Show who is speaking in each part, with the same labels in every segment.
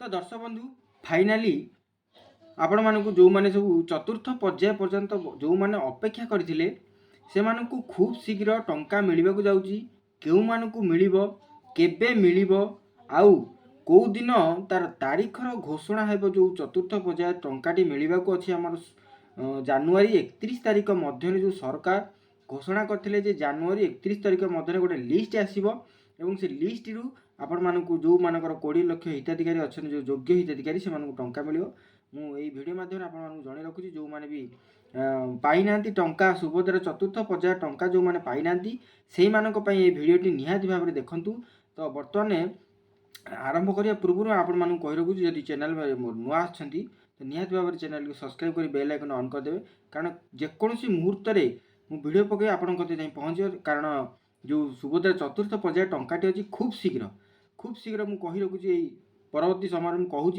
Speaker 1: तो दर्शक बंधु फाइनाली आपण मानक जो मैंने सब चतुर्थ पर्याय पर्यंत जो मैंने अपेक्षा करते से खूब शीघ्र टंका मिलवाक जाऊँगी केउ मानक मिल केबे मिल आउ कौ दिन तार तारीखर घोषणा है जो चतुर्थ पर्याय टंकाटी मिलवाक अच्छी आम जानुरी 31 तारीख मध्य जो सरकार घोषणा करते जानुरी 31 तारीख मध्य गोटे लिस्ट आसो से लिस्ट रु आपण मानक जो मानकर 20 लाख हिताधिकारी अच्छा जो योग्य हिताधिकारी से टंका मिल मुझे भिडियो मध्यम आपको जन रखुच्छी जो मैंने भी पाई ना टंका सुभद्रा चतुर्थ पर्याय टंका जो मैंने पाई ना से भिडटी निहाती भाव में देखूँ। तो बर्तमान आरंभ करने पूर्व आपण मानक कही रखुच्छी जब चैनल नुआ आछंती तो निहाती भाव में चैनल को सब्सक्राइब कर बेल आइकन ऑन करदे कारण जेकोसी मुहूर्त मु वीडियो पकई आपण पहुँच कारण जो सुभद्रा चतुर्थ पर्याय टंकाटी अच्छी खूब शीघ्र मुझे कही रखुच्छी परवर्ती समय मुझे कहूँ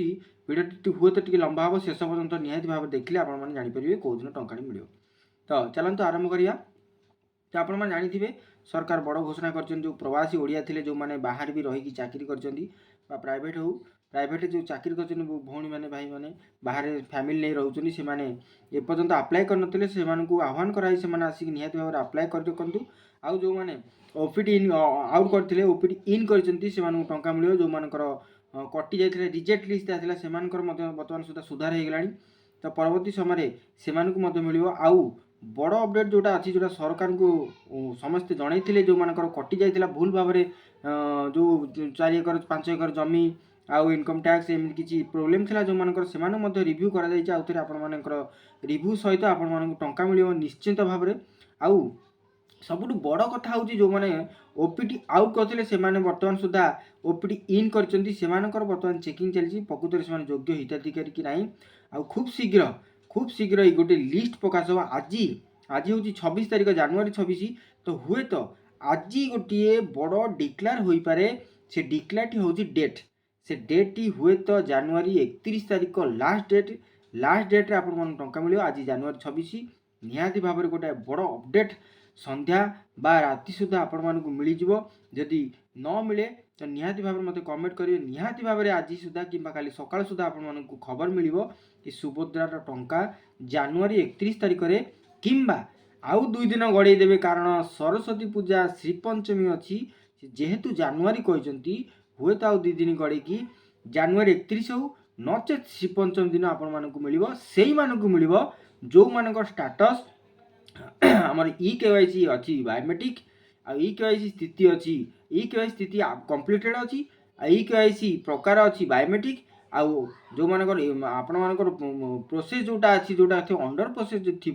Speaker 1: भिडियो हुए तो लंबा हम शेष पर्यंत निहाती भाव देखिले आपने जानीपर कौ दिन टंका मिल। तो चलते आरंभ करिया। तो आप जानी सरकार बड़ घोषणा कर जो प्रवासी ओडिया थे जो मैंने बाहर भी रही चाकरी कर प्राइवेट हो प्राइवेट जो चाकरी कर भौणी मैंने भाई मैंने बाहर फैमिली नहीं रोचे से एपर्तंत आप्लाय करते से आह्वान कराई से आसिक निहाती भाव आप्लाय कर रखु आउ जो मैंने ओपीडी इन आउट करते ओपीडी इन कर टंका मिल जो मानकर कटि जाते रिजेक्ट लिस्ट आसाला से बर्तमान सुधा सुधार हो गला। तो परवर्ती समय से मिल आउ बड़ अपडेट जोटा अच्छी जोटा सरकार को समस्ते जनई जो मानकर कटि जाता भूल भाव में जो 4 एकर 5 एकर जमी आउ इनकम टैक्स एमती किसी प्रोब्लेम था जो मानकर से रिव्यू कर रिव्यू सहित आपण टंका मिल निश्चिंत भाव में। आउ सबुठ बड़ कथा हूँ जो मैंने ओपीडी आउट करते से बर्तमान सुधा ओपीडी इन कर बर्तमान चेकिंग चलती प्रकृत से योग्य हिताधिकारी कि नहीं आ खूब शीघ्र गोटे लिस्ट प्रकाश हो आज हूँ 26 तारीख जानुरी 26 तो हुए तो आज गोटे बड़ डिक्लेयर हो पारे से डिक्लेयर हूँ डेट से डेट टी हुए तो जानुरी 31 तारीख लास्ट डेट आप टंका मिल आज जानुरी 26 निहाती भाव में गोटे बड़ अपडेट संध्या बा राति सुधा आपण मानक मिल जदि न मिले तो निहाती भाव में मत कमेंट करेंगे निहाती भाव में आज सुधा कि सकाल सुधा आपण मानक खबर मिल कि सुभद्रार टंका जानुरी 31 तारीख में किंबा आउ 2 दिन गड़े देवे कारण सरस्वती पूजा श्रीपंचमी अच्छी जेहेतु जानुरी कहते हुए तो आउ 2 दिन गड़े कि जानुरी 31 हो नचेत श्रीपंचमी दिन आपण मानक मिल से मिल जो मान स्टाटस आमर केवाईसी अच्छी बायोमेट्रिक आई केवाईसी स्थिति अच्छी केवाईसी स्थिति कंप्लीटेड अच्छी केवाईसी प्रकार अच्छी बायोमेट्रिक आउ जो मानकर आपण मानकर प्रोसेस जोटा अच्छी जोटा अंडर प्रोसेस थी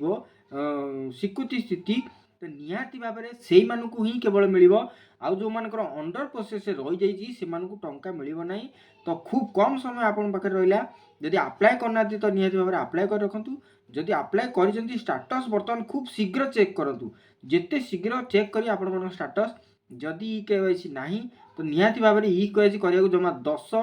Speaker 1: स्वीकृति स्थिति तो निहाती भाव में से ही केवल मिल आउ जो मानकर अंडर प्रोसेस रही जाइए से टंका मिल ना तो खूब कम समय आपन पाखे रहा जदि अप्लाई करना तो निहाती भाव में अप्लाई कर रखु जदि अप्लाई कर स्टाटस बर्तमान खूब शीघ्र चेक करूँ जिते शीघ्र चेक करी आपण स्टाटस जदि केवाईसी ना तो निहाती भाव में केवाईसी करा जमा 10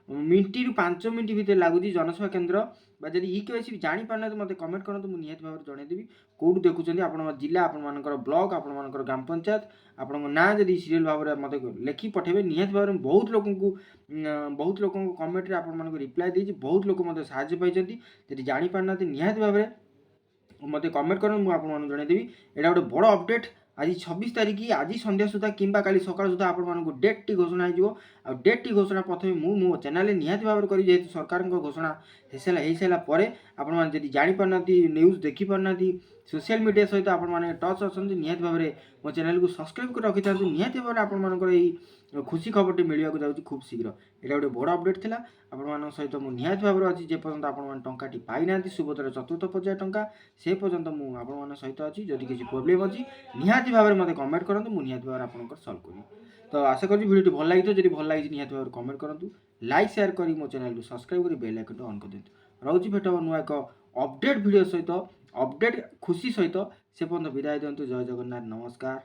Speaker 1: मिनिट रु 5 मिनिट भितर लगुच जनसेवा केन्द्र जदि केवाईसी जानी पारना तो मतलब कमेंट करूँ मुझे निहाती भाव में जनईदेवी कौट देखुं आपण जिला आपण ब्लॉक आपण ग्राम पंचायत आपण ना जदि सीरियल भाव में मतलब लिखि पठेबे निहाती भाव में बहुत लोक कमेंट रे आपण रिप्लाई देछि बहुत लोक मतलब साहाय्य पाइछन्ति जदि जानी पारना निहाती भाव में मत कमेंट कर मुझे जनईदेवी एटा गोटे बड़ अपडेट आज 26 तारीख आज संध्या सुधा किंबा काली सकाळ सुधा आपण डेट टी घोषणा हो डेट टी घोषणा प्रथम मो चैनल निहाती भाव में जेहेतु सरकार घोषणा हो सारापर आपण जब जापारना न्यूज देखिपारना सोशल मीडिया सहित आपने टच अच्छा निहाती भाव में मो चैनल को सब्सक्राइब कर रखी था निहाती भाव में आपण खुशी खबर मिलवाक जाऊँगी खूब शीघ्र यहाँ गोटे बड़ अपडेट था आपण सहित मुझे निहाती भाव में अच्छी जेपर्यंत आप टंकाटी पाई ना सुभद्रा चतुर्थ पर्याय टंका से पर्यंत मुझे सहित अच्छी जदि किसी प्रोब्लेम अच्छी निहाती भाव में मतलब कमेंट करूँ मुझे निहाती भाव में आपंकर सल्व करी। तो आशा करी वीडियो भल लगी जब भल लगी निहाती भाव में कमेंट करूँ लाइक शेयर कर मो चैनल को सब्सक्राइब कर बेल आइकन ऑन कर दिखाँ रोज भेट नुआ एक अपडेट वीडियो सहित अपडेट खुशी सहित से पर्यंत विदाय दिंतु। जय जगन्नाथ नमस्कार।